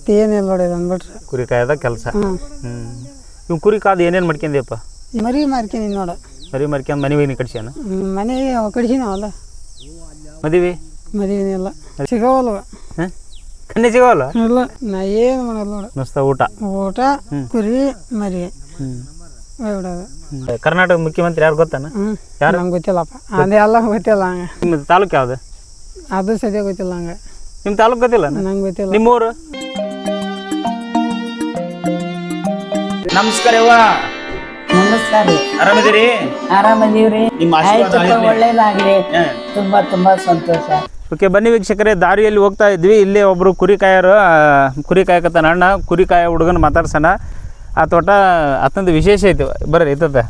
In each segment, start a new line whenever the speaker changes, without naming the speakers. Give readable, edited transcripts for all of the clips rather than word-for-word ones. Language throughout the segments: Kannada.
ಮತ್ತೇನಿಲ್ಲ ನೋಡಿ ಅಂದ್ಬಿಟ್ರೆ
ಕುರಿ ಕಾಯದ ಕೆಲಸ. ಇವ್ ಕುರಿ ಕಾದು ಏನೇನು ಮಾಡ್ಕೊಂಡ್ಯಪ್ಪ?
ಮರಿ ಮಾರ್ತೀನಿ ನೋಡ.
ಮರಿ ಮಾರ್ಕೊಂಡು ಮನೆ ಕಟ್ಸ್ಯಾನ?
ಮನೆ ಕಡಿಸಿನವಲ್ಲ.
ಮದುವೆ
ಮದುವೆನಿಲ್ಲ, ಸಿಗವಲ್ವ.
ಕಣ್ಣೆ ಸಿಗವಲ್ಲ?
ಇಲ್ಲ, ನಾ ಏನು ಮಾಡಲ್ಲ ನೋಡ.
ಮಸ್ತ ಊಟ
ಕುರಿ ಮರಿ ಬಿಡೋದು.
ಕರ್ನಾಟಕ ಮುಖ್ಯಮಂತ್ರಿ ಯಾರು ಗೊತ್ತಾನ?
ಯಾರು ನಂಗೆ ಗೊತ್ತಿಲ್ಲಪ್ಪ, ಅದೇ ಎಲ್ಲ ಗೊತ್ತಿಲ್ಲ ಹಂಗೆ.
ನಿಮ್ಮ ತಾಲೂಕು ಯಾವ್ದು?
ಅದು ಸದ್ಯ ಗೊತ್ತಿಲ್ಲ ಹಂಗೆ.
ನಿಮ್ಮ ತಾಲೂಕು ಗೊತ್ತಿಲ್ಲ?
ನಂಗೆ ಗೊತ್ತಿಲ್ಲ.
ನಿಮ್ಮೂರು? ನಮಸ್ಕಾರ ಅವ್ವ.
ನಮಸ್ಕಾರ ರೀ.
ಆರಾಮಿದ್ದೀರಿ?
ಆರಾಮದೀವ್ರಿ.
ನಿಮ್ಮ ಆಶೀರ್ವಾದ
ಒಳ್ಳೇದಾಗ್ಲಿ. ತುಂಬಾ ತುಂಬಾ ಸಂತೋಷ.
ಓಕೆ, ಬನ್ನಿ ವೀಕ್ಷಕರೇ, ದಾರಿಯಲ್ಲಿ ಹೋಗ್ತಾ ಇದ್ವಿ. ಇಲ್ಲೇ ಒಬ್ರು ಕುರಿ ಕಾಯರು ಕುರಿ ಕಾಯಕತ್ತಾನ ಅಣ್ಣ. ಕುರಿ ಕಾಯ ಹುಡುಗನ ಮಾತಾಡ್ಸೋಣ. ಆ ತೋಟ ಅತ್ತೊಂದು ವಿಶೇಷ ಐತಿ, ಬರ್ರಿ ಇತ್ತ.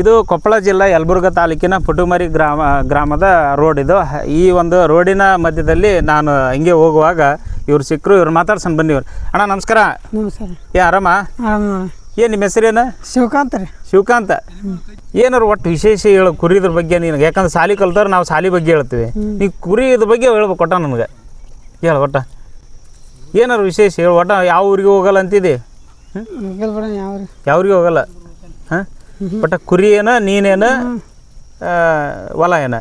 ಇದು ಕೊಪ್ಪಳ ಜಿಲ್ಲಾ ಯಲಬುರ್ಗಾ ತಾಲೂಕಿನ ಪುಟುಮರಿ ಗ್ರಾಮದ ರೋಡ್ ಇದು. ಈ ಒಂದು ರೋಡಿನ ಮಧ್ಯದಲ್ಲಿ ನಾನು ಹಿಂಗೆ ಹೋಗುವಾಗ ಇವ್ರು ಸಿಕ್ಕರು. ಇವ್ರು ಮಾತಾಡ್ಸೋಣ ಬನ್ನಿ. ಇವ್ರು ಅಣ್ಣ ನಮಸ್ಕಾರ.
ನಮಸ್ಕಾರ.
ಆರಾಮ? ಏನು ನಿಮ್ಮ ಹೆಸರೇನು?
ಶಿವಕಾಂತ ರೀ.
ಶಿವಕಾಂತ. ಏನಾರು ಒಟ್ಟು ವಿಶೇಷ ಹೇಳು ಕುರಿದ್ರ ಬಗ್ಗೆ ನೀನು. ಯಾಕಂದ್ರೆ ಸಾಲಿ ಕಲ್ತವ್ರು ನಾವು ಸಾಲಿ ಬಗ್ಗೆ ಹೇಳ್ತೀವಿ, ನೀ ಕುರಿ ಇದ್ರ ಬಗ್ಗೆ ಹೇಳ್ಬೇಕು ಕೊಟ್ಟ ನನಗೆ. ಹೇಳು ಒಟ್ಟ ಏನಾರು ವಿಶೇಷ ಹೇಳು. ಒಟ್ಟ ಯಾವ ಊರಿಗೆ ಹೋಗಲ್ಲ ಅಂತಿದೆ? ಯಾವ ಊರಿಗೆ ಹೋಗಲ್ಲ. ಹಾಂ, ಒಟ್ಟ ಕುರಿ ಏನ, ನೀನೇನು, ಹೊಲ ಏನ?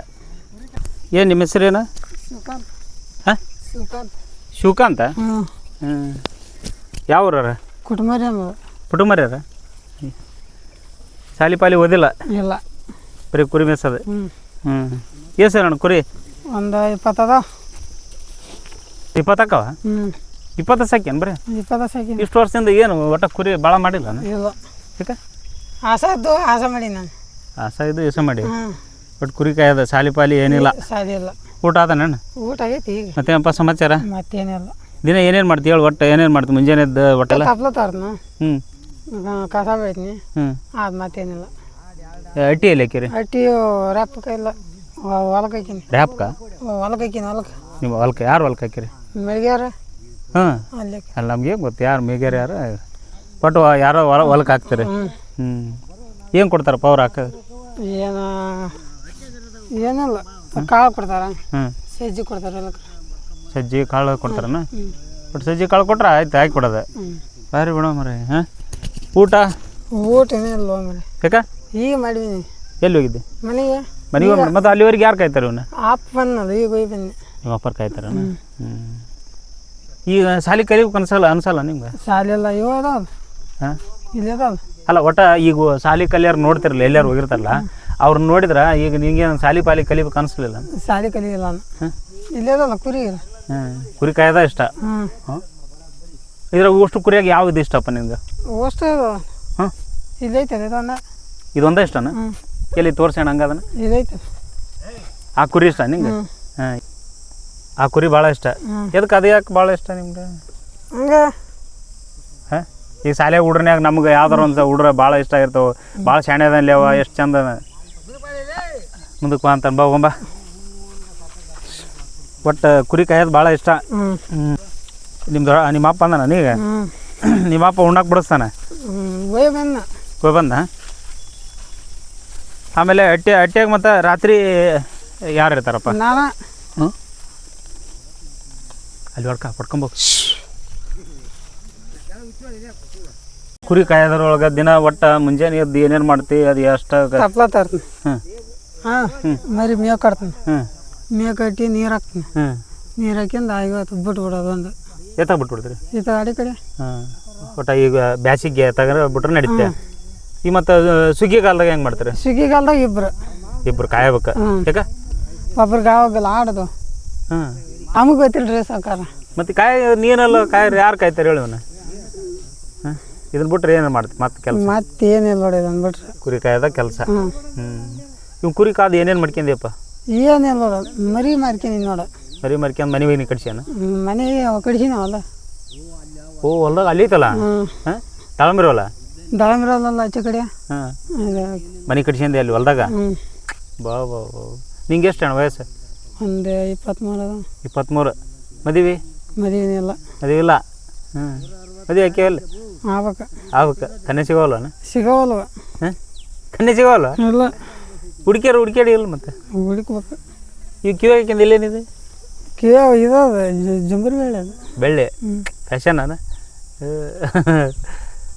ಏನು ನಿಮ್ಮ ಹೆಸರೇನು? ಹಾಂ, ಶಿವಕಾಂತ. ಯಾವ ಊರ? ಪುಟುಮರ್ಯಾರ. ಸಾಲಿ ಪಾಲಿ ಓದಿಲ್ಲ?
ಇಲ್ಲ,
ಬರೀ ಕುರಿ ಮೇಸದ. ಎಷ್ಟು ಅಣ್ಣ ಕುರಿ?
ಒಂದು 20 ಅದ.
20 ಅಕ್ಕವ? 20 ಸಾಕೇನು ಬರೀ?
20 ಸಾಕಿ.
ಇಷ್ಟು ವರ್ಷದಿಂದ ಏನು ಒಟ್ಟ ಕುರಿ ಭಾಳ ಮಾಡಿಲ್ಲ?
ಇಲ್ಲ.
ಯಾಕೆ?
ಆಸೆ ಮಾಡಿ ನಾನು.
ಆಸೆ ಇದು ಇಸ ಮಾಡಿ ಒಟ್ಟು ಕುರಿ ಕಾಯದ. ಸಾಲಿ ಪಾಲಿ ಏನಿಲ್ಲ?
ಸಾಲಿ ಇಲ್ಲ.
ಊಟ ಆದಣ್ಣ?
ಊಟ ಆಗೈತಿ ಈಗ.
ಮತ್ತೇನಪ್ಪ ಸಮಾಚಾರ?
ಮತ್ತೇನಿಲ್ಲ.
ದಿನ ಏನೇನು ಮಾಡ್ತೀವಿ ಹೇಳು. ಒಟ್ಟು ಏನೇನು ಮಾಡ್ತೀವಿ? ಮುಂಜಾನೆ ಎದ್ದು ಒಟ್ಟೆಲ್ಲ
ತಪ್ಲತ್ತಾರನ. ಕಸ ಬೆಳಿತೀನಿ. ಅದು ಮತ್ತೇನಿಲ್ಲ.
ಅಟ್ಟಿ ಎಲ್ಲಿ ಹಾಕಿರಿ?
ಅಟ್ಟಿ ರ್ಯಾಪ್ಕ ಇಲ್ಲ, ಹೊಲಕ್ಕೆ ಹಾಕಿನಿ.
ರ್ಯಾಪ್ಕ?
ಹೊಲಕ್ಕೆ ಹಾಕಿನಿ. ಹೊಲಕ್ಕೆ.
ನೀವು ಹೊಲಕ್ಕೆ ಯಾರು ಹೊಲಕ್ಕೆ ಹಾಕಿರಿ?
ಮೆಳ್ಗ್ಯಾರ.
ಹಾಂ,
ಅಲ್ಲಿ
ಅಲ್ಲ ನಮ್ಗೆ ಗೊತ್ತು ಯಾರು ಮೇಗ್ಯಾರ ಯಾರು. ಒಟ್ಟು ಯಾರೋ ಹೊಲಕ್ಕೆ ಹಾಕ್ತಾರೆ. ಏನು ಕೊಡ್ತಾರಪ್ಪ ಅವ್ರು ಹಾಕೋದು?
ಏನಿಲ್ಲ, ಕಾಳು ಕೊಡ್ತಾರ. ಸಜ್ಜಿ ಕೊಡ್ತಾರೆ ಹೊಲಕ್ಕೆ.
ಸಜ್ಜಿ ಕಾಳು ಕೊಡ್ತಾರನ? ಬಟ್ ಸಜ್ಜಿ ಕಾಳು ಕೊಟ್ರೆ ಆಯ್ತು, ಹಾಕಿ ಕೊಡೋದು. ಬಾರಿ ಬಿಡೋ ಮರೆ. ಹಾಂ, ಊಟ
ಏನಿಲ್ಲ ಮರೆ.
ಯಾಕ?
ಈಗ ಮಾಡಿದ್ದೀನಿ.
ಎಲ್ಲಿ ಹೋಗಿದ್ದೆ?
ಮನೆಗೆ
ಹೋಗಿ. ಮತ್ತು ಅಲ್ಲಿವರೆಗೆ ಯಾರು ಕಾಯ್ತಾರೆ ಇವನ್ನ?
ಆಪ್ ಬಂದದು, ಈಗ ಹೋಗಿ ಬನ್ನಿ.
ನಿಮ್ಮ ಅಪ್ಪರು ಕಾಯ್ತಾರ? ಈಗ ಸಾಲಿ ಕಲಿಬೇಕು ಅನ್ಸಲ್ಲ ನಿಮ್ಗೆ?
ಸಾಲಿ ಎಲ್ಲ ಇವ ಅದಾವ.
ಹಾಂ,
ಇಲ್ಲಿ ಅದಾವ.
ಅಲ್ಲ, ಒಟ್ಟ ಈಗ ಸಾಲಿ ಕಲಿಯಾರು ನೋಡ್ತಿರಲ್ಲ, ಎಲ್ಲಾರು ಹೋಗಿರ್ತಾರಲ್ಲ, ಅವ್ರನ್ನ ನೋಡಿದ್ರೆ ಈಗ ನಿಂಗೆ ಸಾಲಿ ಪಾಲಿ ಕಲಿಬೇಕು ಅನಿಸ್ಲಿಲ್ಲ?
ಸಾಲಿ ಕಲಿಯಿಲ್ಲ ನಾನು. ಇಲ್ಲೇ ಅದಲ್ಲ ಕುರಿ.
ಕುರಿ ಕಾಯ್ದ ಇಷ್ಟ? ಇದ್ರಾಗ ಅಷ್ಟು ಕುರಿಯಾಗಿ ಯಾವ್ದು ಇಷ್ಟಪ್ಪ ನಿಮ್ಗೆ?
ಅಷ್ಟು
ಹಾಂ,
ಇದೈತೆ ಅದೊಂದ.
ಇದೊಂದೇ ಇಷ್ಟನ? ಎಲ್ಲಿ ತೋರ್ಸೋಣ ಹಂಗದನ?
ಇದೈತೆ.
ಆ ಕುರಿ ಇಷ್ಟ ನಿಂಗೆ? ಹಾಂ, ಆ ಕುರಿ ಭಾಳ ಇಷ್ಟ. ಎದಕ್ಕೆ ಅದು ಯಾಕೆ ಭಾಳ ಇಷ್ಟ ನಿಮ್ಗೆ?
ಹಂಗೆ
ಹಾಂ, ಈಗ ಶಾಲೆಯಾಗ ಹುಡ್ರನ್ಯಾಗ ನಮ್ಗೆ ಯಾವ್ದಾರು ಒಂದು ಹುಡ್ರ ಭಾಳ ಇಷ್ಟ ಇರ್ತಾವೆ. ಭಾಳ ಶಾಣೆದಲ್ಲಿ ಅವ, ಎಷ್ಟು ಚಂದ. ಮುಂದಕ್ಕೆ ಬಾ ಅಂತ ಹೋಗಂಬ. ಒಟ್ಟು ಕುರಿ ಕಾಯೋದು ಭಾಳ ಇಷ್ಟ. ನಿಮ್ಮ ಅಪ್ಪ ಅಂದನ ನೀಗ? ನಿಮ್ಮ ಅಪ್ಪ ಉಣ್ಣಕ್ಕೆ ಬಿಡಿಸ್ತಾನೆ? ಹೋಗಿ ಬಂದ. ಆಮೇಲೆ ಅಟ್ಟಿಯಾಗ ಮತ್ತು ರಾತ್ರಿ ಯಾರು ಇರ್ತಾರಪ್ಪ? ಹ್ಞೂ, ಅಲ್ಲಿ ಪಡ್ಕೊಂಬೋಗಿ. ಕುರಿ ಕಾಯೋದ್ರೊಳಗೆ ದಿನ ಒಟ್ಟು ಮುಂಜಾನೆ ಎದ್ದು ಏನೇನು ಮಾಡ್ತೀವಿ? ಅದು ಎಷ್ಟು?
ಮರಿ ಮೇವು ಕಟ್ತೀನಿ. ಮೇವು ಕಟ್ಟಿ ನೀರು ಹಾಕ್ತೀನಿ. ನೀರು ಹಾಕಿಂದ ಐವತ್ತು ಬಿಟ್ಬಿಡೋದು. ಒಂದು
ಎತ್ತಾಗ ಬಿಟ್ಬಿಡ್ತೀರಿ?
ಈತ ಅಡಿ ಕಡೆ.
ಒಟ್ಟು ಈಗ ಬ್ಯಾಸಿಗೆ ತಗೊಂಡ್ರೆ ಬಿಟ್ರೆ ನಡೀತೆ. ಈಗ ಮತ್ತು ಸುಗ್ಗಿ ಕಾಲದಾಗ ಹೆಂಗೆ ಮಾಡ್ತಾರೆ?
ಸುಗ್ಗಿ ಕಾಲದಾಗ ಇಬ್ರು
ಕಾಯಬೇಕು. ಯಾಕೆ?
ಒಬ್ರಿಗೆ ಆವಾಗಲ್ಲ ಆಡೋದು. ನಮಗೆ ಗೊತ್ತಿಲ್ಲ ರೀ ಸಾಕಾರ.
ಮತ್ತು ನೀನೆಲ್ಲ ಯಾರು ಕಾಯ್ತಾರೆ ಹೇಳಿ ಅವನ್ನ? ಹಾಂ, ಇದನ್ನ ಬಿಟ್ರೆ ಏನು ಮಾಡ್ತೀವಿ ಮತ್ತೆ ಕೆಲಸ?
ಮತ್ತೇನಿಲ್ಲ ನೋಡಿ, ಇದನ್ನ ಬಿಟ್ರೆ
ಕುರಿ ಕಾಯದ ಕೆಲಸ. ಇವ್ ಕುರಿ ಕಾದು ಏನೇನು ಮಾಡ್ಕೊಂಡ್ಯಪ್ಪ?
ಏನಿಲ್ಲ ನೋಡ, ಮರಿ ಮಾರ್ತೀನಿ ನೋಡ.
ಮರಿ ಮಾರ್ಕೊಂಡು ಮನೆ ಕಟ್ಸ್ಯಾನ?
ಮನೆ ಕಡಿಸಿನವಲ್ಲ.
ಓ, ಹೊಲ್ದಾಗ ಅಲ್ಲಿ ಐತಲ್ಲ? ಹಾಂ, ದಾಳಂಬ್ರಿ ಹೊಲ?
ದಾಳಂಬ್ರಿ ಹೊಲ ಆಚೆ ಕಡೆ.
ಹಾಂ, ಮನೆ ಕಟ್ಸ್ಯಂದೆ ಅಲ್ಲಿ ಹೊಲ್ದಾಗ? ಬಾ ಬಾ ಬಾ. ನಿಂಗೆ ಎಷ್ಟು ಅಣ್ಣ ವಯಸ್ಸು?
ಒಂದು 23 ಅದ.
23. ಮದುವೆ?
ಮದುವೆ ಇಲ್ಲ.
ಮದುವೆ ಇಲ್ಲ? ಮದುವೆ ಹಾಕ್ಯಾವಲ್ಲ? ಆಗ್ಬೇಕು. ಕನ್ನೆ ಸಿಗೋವಲ್ಲ?
ಸಿಗೋವಲ್ವ?
ಹಾಂ, ಕನ್ನೆ ಸಿಗೋವಲ್ಲ?
ಇಲ್ಲ.
ಹುಡುಕ್ಯಾಡಿ ಇಲ್ಲ ಮತ್ತೆ?
ಹುಡುಕ್ಬೇಕು.
ಈಗ ಕಿವಿ ಹಾಕಿಂದ ಇಲ್ಲೇನಿದೆ?
ಇದದು ಜಂಬರ್ ಬೇಳೆ ಅದು.
ಬೆಳ್ಳಿ ಫ್ಯಾಷನ್ ಅದ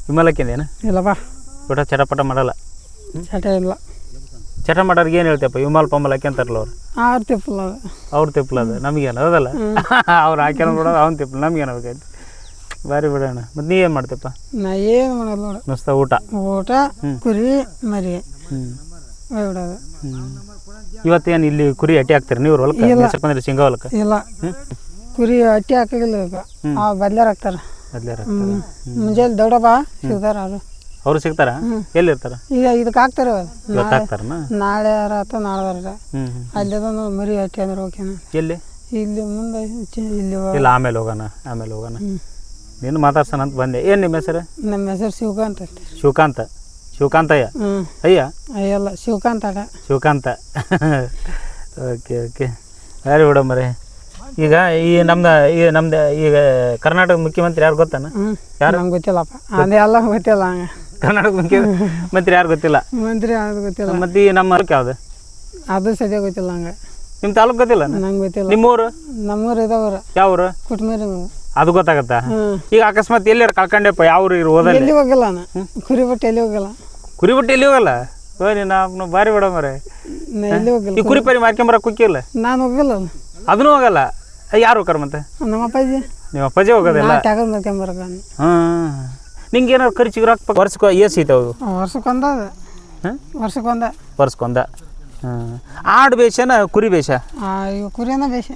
ವಿಮಲಕ್ಕಿಂದೇನು
ಇಲ್ಲಪ್ಪ
ಊಟ ಚಟಪಟ ಮಾಡಲ್ಲ.
ಚಟ ಇಲ್ಲ.
ಚಟ ಮಾಡೋರಿಗೆ ಏನು ಹೇಳ್ತೀಯಪ್ಪ ವಿಮಲ್ ಪಂಬಲ್ ಹಾಕ್ಯಂತಾರಲ್ಲ ಅವ್ರು
ಆರು ತಿಪ್ಪಲ ಅದು.
ಅವ್ರು ತಿಪ್ಪಲ ಅದು ನಮಗೇನು ಅದಲ್ಲ ಅವ್ರು ಹಾಕ್ಯಾನ ಬಿಡೋದು ಅವ್ನು ತಿಪ್ಪಲ ನಮ್ಗೇನು ಬೇಕಾಯ್ತು ಭಾರಿ ಬಿಡೋಣ. ಮತ್ತು ನೀ ಏನು ಮಾಡ್ತೀಪ್ಪ?
ನಾ ಏನು ಮಾಡಲ್ಲ ನೋಡು,
ಮಸ್ತ ಊಟ
ಕುರಿ ಮರಿ
ಹ್ಞೂ
ಬಿಡೋದು.
ಇವತ್ತೇನು ಇಲ್ಲಿ ಕುರಿ ಅಟ್ಟಿ ಹಾಕ್ತೀರಿ ನೀವು ಹೊಲಕ್ಕೆ ಮೇಸಕ್ಕಂದ್ರೆ ಶೇಂಗಾ ಹೊಲಕ್ಕೆ?
ಇಲ್ಲ, ಕುರಿ ಅಟ್ಟಿ ಹಾಕಿಲ್ಲ. ಬದ್ಲಾರ ಹಾಕ್ತಾರ.
ಬದ್ಲಾರ
ಮುಂಜಾನೆ ದೊಡ್ಡಪ್ಪ ಸಿಗ್ತಾರ ಅವರು.
ಅವರು ಸಿಗ್ತಾರ? ಎಲ್ಲಿರ್ತಾರ?
ಈಗ ಇದಕ್ಕೆ ಹಾಕ್ತಾರೆ.
ಇವತ್ತು ಹಾಕ್ತಾರನ?
ನಾಳೆ ಆತ ನಾಳೆ
ಹ್ಞೂ
ಅಲ್ಲಿದ ಮರಿ ಅಟ್ಟಿ ಅಂದ್ರೆ ಓಕೆನಾ?
ಎಲ್ಲಿ?
ಇಲ್ಲಿ ಮುಂದೆ ಇಲ್ಲಿ
ಇಲ್ಲ ಆಮೇಲೆ ಹೋಗೋಣ ನೀನು ಮಾತಾಡ್ಸೋಣ ಅಂತ ಬಂದೆ. ಏನು ನಿಮ್ಮ ಹೆಸರು?
ನಮ್ಮ ಹೆಸರು ಶಿವಕಾಂತ್.
ಶಿವಕಾಂತಯ್ಯ? ಅಯ್ಯ
ಅಯ್ಯಲ್ಲ, ಶಿವಕಾಂತ
ಶಿವಕಾಂತ. ಓಕೆ ಯಾರು ಬಿಡಂಬರಿ. ಈಗ ನಮ್ದು ಈಗ ಕರ್ನಾಟಕ ಮುಖ್ಯಮಂತ್ರಿ ಯಾರು ಗೊತ್ತಾನ? ಯಾರು?
ನಂಗೆ ಗೊತ್ತಿಲ್ಲಪ್ಪ, ಅದೇ ಎಲ್ಲ ಗೊತ್ತಿಲ್ಲ. ಹಂಗೆ
ಕರ್ನಾಟಕ ಮುಖ್ಯಮಂತ್ರಿ ಯಾರು ಗೊತ್ತಿಲ್ಲ?
ಮಂತ್ರಿ ಅದು ಗೊತ್ತಿಲ್ಲ.
ಮತ್ತೆ ಈ ನಮ್ಮ ತಾಲೂಕು ಯಾವ್ದು?
ಅದು ಸದ್ಯ ಗೊತ್ತಿಲ್ಲ. ಹಂಗೆ
ನಿಮ್ಮ ತಾಲೂಕು ಗೊತ್ತಿಲ್ಲ?
ನಂಗೆ ಗೊತ್ತಿಲ್ಲ.
ನಿಮ್ಮೂರು?
ನಮ್ಮೂರು ಇದಾವ್ರ.
ಯಾವ ಊರು?
ಕುಟ್ಮೇರಿ.
ಅದು ಗೊತ್ತಾಗತ್ತಾ? ಈಗ ಅಕಸ್ಮಾತ್ ಎಲ್ಲಾರು ಕಳ್ಕೊಂಡೆಪ್ಪ ಯಾವ ಊರಿಗೆ ಓದಲ್ಲ?
ಎಲ್ಲಿ ಹೋಗಿಲ್ಲ ನಾನು, ಕುರಿ ಬಿಟ್ಟು ಎಲ್ಲಿ ಹೋಗಿಲ್ಲ.
ಕುರಿ ಬಿಟ್ಟು ಎಲ್ಲಿ ಹೋಗಲ್ಲ? ನಾವು ಭಾರಿ ಬಿಡ ಮರೆ.
ಎಲ್ಲಿ ಹೋಗಿಲ್ಲ.
ಈ ಕುರಿ ಪರಿ ಮಾರ್ಕೊಂಬರ ಕುಕ್ಕಿಲ್ಲ?
ನಾನು ಹೋಗಿಲ್ಲ.
ಅದನ್ನೂ ಹೋಗಲ್ಲ? ಯಾರು ಹೋಗಾರ ಮತ್ತೆ?
ನಮ್ಮ ಅಪ್ಪಾಜಿ.
ನಿಮ್ಮ ಅಪ್ಪಾಜಿ ಹೋಗೋದಿಲ್ಲ?
ಟ್ಯಾಗರ್ ಮಾರ್ಕೊಂಬರಕ.
ನಿಂಗೆ ಏನಾರು ಖರ್ಚಿಗೆ ರೊಕ್ಕ ವರ್ಷಕ್ಕೆ ಏಸು ಐತವು? ವರ್ಷಕ್ಕೊಂದ. ಆಡು ಬೇಷನ ಕುರಿ ಬೇಷ? ಕುರಿನ ಬೇಷ.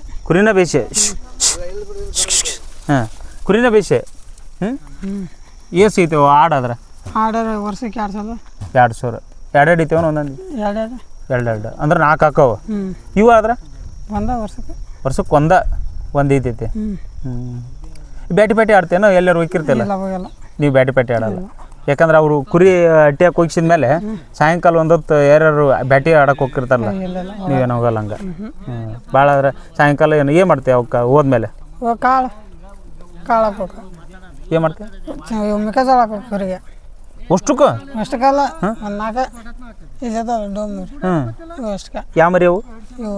ಕುರಿನ ಬೇಷ. ಏಸು ಐತವ ಆಡಾದ್ರೆ?
ವರ್ಷಕ್ಕೆ
2,000. ಎರಡು ಐತವನ ಒಂದೊಂದು? ಎರಡು ಅಂದ್ರೆ 4 ಹಾಕವು. ಇವು ಆದ್ರೆ ವರ್ಷಕ್ಕೆ ಒಂದು ಐತೈತಿ. ಬ್ಯಾಟಿ ಆಡ್ತೇನೋ? ಎಲ್ಲರೂ ಹೋಗಿರ್ತಲ್ಲ ನೀವು? ಬ್ಯಾಟಿ ಆಡಲ್ಲ? ಯಾಕಂದ್ರೆ ಅವರು ಕುರಿ ಅಟ್ಟಿಯಾಗಿ ಹೋಗಿಸಿದ ಮೇಲೆ ಸಾಯಂಕಾಲ ಒಂದೊತ್ತು ಯಾರ್ಯಾರು ಬ್ಯಾಟಿ ಆಡಕ್ಕೆ ಹೋಗಿರ್ತಾರಲ್ಲ, ನೀವೇನು ಹೋಗಲ್ಲ ಹಂಗೆ? ಭಾಳ ಆದ್ರೆ ಸಾಯಂಕಾಲ ಏನು ಮಾಡ್ತೀವಿ ಅವಕ್ಕೆ ಹೋದ್ಮೇಲೆ?
ಕಾಳು
ಏನು ಮಾಡ್ತೀವಿ?
ಮೆಕ್ಕೆಜೋಳ ಹಾಕ್ಬೇಕು ಕುರಿಗೆ. ಅಷ್ಟಕ್ಕಲ್ಲ, ಒಂದು 4 ಇದೆ ಡೋಮ್. ಅಷ್ಟಕ್ಕೆ.
ಯಾವ ಮರಿ ಅವು?
ಇವು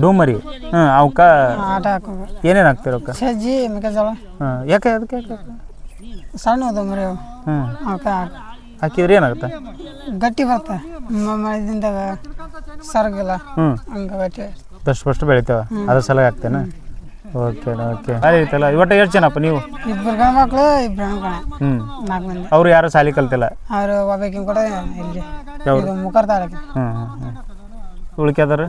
ಡೋಮ್
ಮರಿ. ಅವಕ್ಕ
ಆಟ ಹಾಕೋದು.
ಏನೇನು ಹಾಕ್ತೀರ ಅವಕ್ಕೆ?
ಸಜ್ಜಿ, ಮೆಕ್ಕೆಜೋಳ.
ಯಾಕೆ ಅದಕ್ಕೆ
ಸಣ್ಣ ಹೋದ ಮರಿ ಅವು. ಅವಕ್ಕೆ
ಹಾಕಿದ್ರೆ ಏನಾಗುತ್ತೆ?
ಗಟ್ಟಿ ಬರ್ತವೆ. ಮಳೆದಿಂದಾಗ ಸರಗಿಲ್ಲ, ಹಂಗೆ ಗಟ್ಟಿ
ಫಸ್ಟ್ ಬೆಳಿತಾವ, ಅದ್ರ ಸಲ ಹಾಕ್ತೇನೆ. ಓಕೆ ಅದೇ ಐತಲ್ಲ. ಇವತ್ತು ಎಷ್ಟು ಜನಪ್ಪ ನೀವು? 2
ಗಂಡ್ಮಕ್ಳು, 2 ಹೆಣ್ಮಕ್ಳು. 4 ಮಂದಿ.
ಅವ್ರು ಯಾರು ಸಾಲಿ ಕಲ್ತಿಲ್ಲ?
ಅವರು ಒಬ್ಬಾಕಿ ಕೂಡ ಇಲ್ಲಿ ಮುಖರ್ ತಾಲೂಕು.
ಉಳ್ಕ್ಯಾದಾರ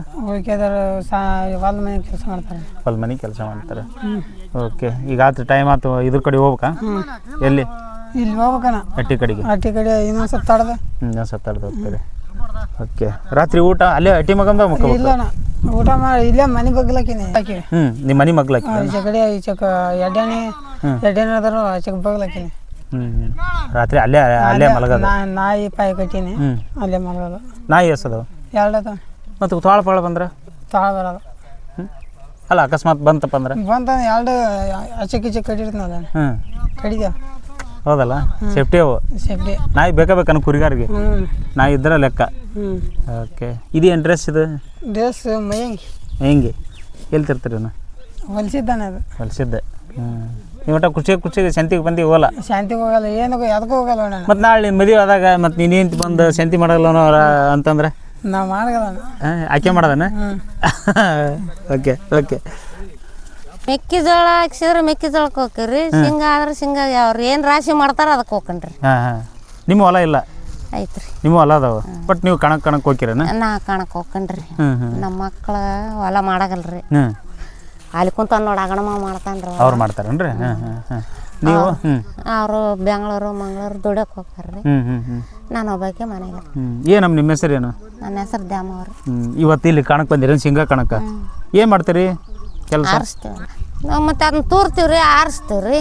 ಹೊಲ ಮನೆ ಕೆಲಸ ಮಾಡ್ತಾರೆ.
ಓಕೆ. ಈಗ ಆತು ಟೈಮ್ ಆಯ್ತು, ಇದ್ರ ಕಡೆ ಹೋಗ್ಬೇಕಾ? ಎಲ್ಲಿ?
ಇಲ್ಲಿ ಹೋಗ್ಬೇಕನ
ಅಟ್ಟಿ ಕಡೆ
ಇನ್ನೊಂದು ಸತ್ತಾಡ್ದೆ.
ಹೋಗ್ತಾರೆ. ಓಕೆ. ರಾತ್ರಿ ಊಟ ಅಲ್ಲೇ ಅಟ್ಟಿ ಮಗಂದ
ಇಲ್ಲ, ಊಟ ಮಾಡಿ ಇಲ್ಲೇ ಮನೆ ಬಗ್ಲಾಕಿನಿ.
ನಿಮ್ಮ ಮನೆ ಮಗ್ಲಾಕಿ?
ಈಚೆ ಕಡೆ ಎಡ್ಡಾಣಿ ಅದಾರ, ಆಚೆ ಬಗ್ಲಾಕಿನಿ.
ರಾತ್ರಿ ಅಲ್ಲೇ ಮಲಗದ?
ನಾಯಿ ಪಾಯಿ ಕಟ್ಟಿನಿ, ಅಲ್ಲೇ ಮಲಗದ.
ನಾಯಿ ಎಸದವ?
2 ಅದಾವ.
ಮತ್ತು ತಾಳ ಬಂದ್ರೆ?
ತಾಳ ಬರೋದು.
ಅಲ್ಲ ಅಕಸ್ಮಾತ್ ಬಂತಪ್ಪ ಅಂದ್ರೆ?
2 ಆಚೆ ಕಟ್ಟಿರ್ತನಲ್ಲ, ಕಡಿದ.
ಹೌದಲ್ಲ, ಸೇಫ್ಟಿ ಅವು. ನಾಯಿ ಬೇಕಾ ಕುರಿಗಾರಿಗೆ? ನಾಯಿ ಇದ್ರೆ ಲೆಕ್ಕ. ಓಕೆ. ಇದೇನು ಡ್ರೆಸ್ ಇದು?
ಡ್ರೆಸ್
ಹೆಂಗೆ ಎಲ್ಲಿ ತರ್ತೀರಿ?
ಹೊಲಿಸಿದ್ದಾನೆ ಅದು.
ಹೊಲಿಸಿದ್ದೆ. ನೀವು ಖುಷಿಗೆ ಸಂತಿಗೆ ಬಂದು ಹೋಗಲ್ಲ?
ಶಾಂತಿಗೆ ಹೋಗಲ್ಲ, ಏನಕ್ಕೂ ಅದಕ್ಕೂ ಹೋಗಲ್ಲ.
ಮತ್ತು ನಾಳೆ ಮದುವೆ ಆದಾಗ ಮತ್ತು ನೀನು ಬಂದು ಶಾಂತಿ ಮಾಡಲ್ಲ ಅಂತಂದ್ರೆ?
ನಾವು ಮಾಡಲ್ಲ.
ಆಕೆ ಮಾಡೋದನ? ಓಕೆ.
ಮೆಕ್ಕೆಜೋಳ ಹಾಕ್ಸಿದ್ರೆ ಮೆಕ್ಕೆಜೋಳಕ್ಕೆ ಹೋಗ್ರಿ, ಶೇಂಗಾ ಆದ್ರೆ ಶೇಂಗಾ ಅವ್ರು ಏನು ರಾಶಿ ಮಾಡ್ತಾರ ಅದಕ್ಕೆ ಹೋಗ್ಕಂಡ್ರಿ.
ನಿಮ್ಮ ಹೊಲ ಇಲ್ಲ?
ಐತ್ರಿ,
ನಿಮ್ಮ ಹೊಲ ಅದಾವ. ಬಟ್ ನೀವು ಕಣಕ್ಕೆ ಹೋಗ್ಕಿರೇನ?
ನಾ ಕಣಕ್ಕೆ ಹೋಗ್ಕಂಡ್ರಿ. ನಮ್ಮ ಮಕ್ಳು ಹೊಲ ಮಾಡಾಗಲ್ರಿ. ಅಲ್ಲಿ ಕುಂತ ನೋಡಿ ಅಗಣಮ್ಮ ಮಾಡ್ತಾನ್ರಿ.
ಅವ್ರು ಮಾಡ್ತಾರೇನ್ರಿ? ನೀವು?
ಅವರು ಬೆಂಗಳೂರು ಮಂಗಳೂರು ದುಡಕ್ಕೆ ಹೋಗ್ತಾರ್ರಿ. ನಾನು ಒಬ್ಬಾಕೆ ಮನೆಗೆ.
ಏನಮ್ಮ ನಿಮ್ಮ ಹೆಸರು ಏನು?
ನನ್ನ ಹೆಸರು ದ್ಯಾಮವ್ರು.
ಇವತ್ತು ಇಲ್ಲಿ ಕಣಕ್ಕೆ ಬಂದಿರಿ, ಶೇಂಗಾ ಕಣಕ್ಕೆ. ಏನು ಮಾಡ್ತೀರಿ ಕೆಲಸ?
ಆರಿಸ್ತೀವಿ ನಾವು, ಮತ್ತೆ ಅದನ್ನ ತೂರ್ತೀವ್ರಿ, ಆರಿಸ್ತೀವ್ರಿ.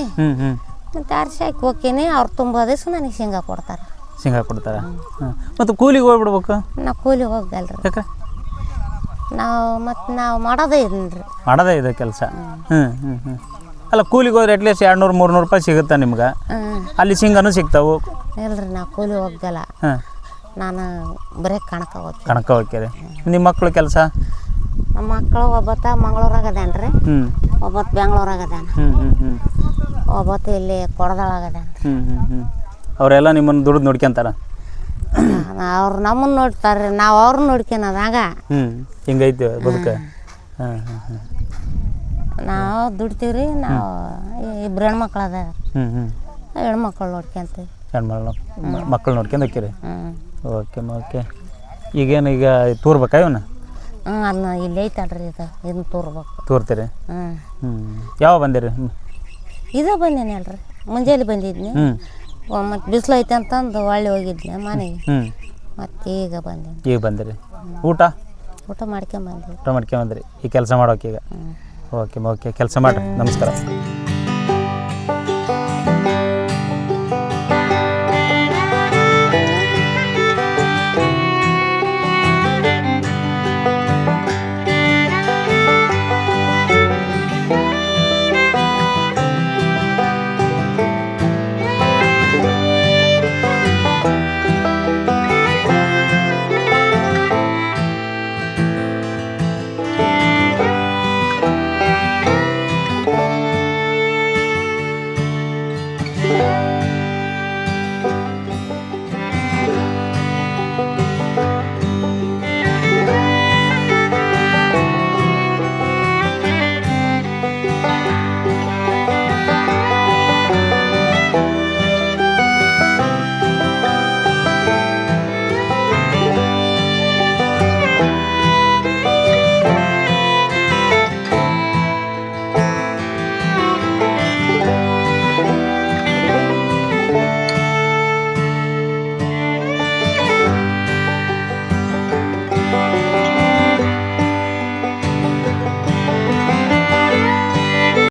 ಮತ್ತೆ ಆರಿಸಿ ಹಾಕಿ ಹೋಗ್ತೀನಿ. ಅವ್ರು ತುಂಬ ದಿವಸ ನನಗೆ ಶೇಂಗಾ ಕೊಡ್ತಾರೆ.
ಮತ್ತು ಕೂಲಿಗೆ ಹೋಗ್ಬಿಡ್ಬೇಕು?
ನಾವು ಕೂಲಿಗೆ ಹೋಗಲ್ರಿ.
ಯಾಕೆ?
ನಾವು ಮಾಡೋದೇ
ಇದೆ ಕೆಲಸ. ಅಲ್ಲ, ಕೂಲಿಗೆ ಹೋದ್ರೆ ಅಟ್ಲೀಸ್ಟ್ 200-300 ರೂಪಾಯಿ ಸಿಗುತ್ತೆ ನಿಮ್ಗೆ. ಅಲ್ಲಿ ಶೇಂಗಾನು ಸಿಗ್ತಾವು?
ಇಲ್ರಿ, ನಾವು ಕೂಲಿ ಹೋಗಲ್ಲ. ನಾನು ಬರೀ ಕಣಕ್ಕೆ
ಹೋಗ್ತೀರಿ. ನಿಮ್ಮ ಮಕ್ಕಳು ಕೆಲಸ?
ನಮ್ಮ ಮಕ್ಕಳು ಒಬ್ಬತ್ತ ಮಂಗಳೂರಾಗ ಅದಾನ್ರಿ,
ಹ್ಞೂ
ಒಬ್ಬತ್ತು ಬೆಂಗಳೂರಾಗ ಅದಾನ,
ಹ್ಞೂ ಹ್ಞೂ ಹ್ಞೂ
ಒಬ್ಬತ್ತು ಇಲ್ಲಿ ಕೊಡದೊಳಗ ಅದಾನ.
ಹ್ಞೂ ಹ್ಞೂ ಹ್ಞೂ ಅವರೆಲ್ಲ ನಿಮ್ಮನ್ನು ದುಡ್ದು ನೋಡ್ಕೊಂತಾರ?
ಅವ್ರು ನಮ್ಮನ್ನು ನೋಡ್ತಾರೆ, ನಾವು ಅವ್ರನ್ನ ನೋಡ್ಕೊಳೋದಾಗ.
ಹ್ಞೂ ಹಿಂಗೈತೆ ಬದುಕ. ಹಾಂ ಹಾಂ ಹಾಂ
ನಾವು ದುಡ್ತೀವಿ ರೀ. ನಾವು ಇಬ್ರು ಹೆಣ್ಮಕ್ಳು ಅದಾರ,
ಹ್ಞೂ ಹ್ಞೂ
ಹೆಣ್ಮಕ್ಳು ನೋಡ್ಕೊಂತೀವಿ.
ಮಕ್ಕಳು ನೋಡ್ಕೊಂಡು ಹೋಕ್ಕಿರಿ?
ಹ್ಞೂ
ಓಕೆ ಓಕೆ. ಈಗೇನು ಈಗ ತೂರ್ಬೇಕಾ ಇವನ್ನ?
ಅದನ್ನ ಇಲ್ಲಿ ಐತಲ್ರಿ, ಇದನ್ನ ತೋರ್ಬೇಕು.
ತೋರ್ತೀರಿ?
ಹ್ಞೂ
ಹ್ಞೂ ಯಾವಾಗ ಬಂದಿರಿ?
ಇದೇ ಬಂದೇನೆ ಅಲ್ರಿ, ಮುಂಜಾನೆ ಬಂದಿದ್ನಿ.
ಹ್ಞೂ
ಮತ್ತು ಬಿಸಿಲು ಐತೆ ಅಂತಂದು ಒಳ್ಳೆ ಹೋಗಿದ್ನಿ ಮನೆಗೆ.
ಹ್ಞೂ
ಮತ್ತು ಈಗ ಬಂದೀನಿ.
ಈಗ ಬಂದಿರಿ? ಊಟ
ಊಟ ಮಾಡ್ಕೊಂಬಂದಿವಿ.
ಊಟ ಮಾಡ್ಕೊಂಬಂದ್ರಿ? ಈ ಕೆಲಸ ಮಾಡೋಕೆ ಈಗ? ಓಕೆ ಓಕೆ, ಕೆಲಸ ಮಾಡಿರಿ. ನಮಸ್ಕಾರ.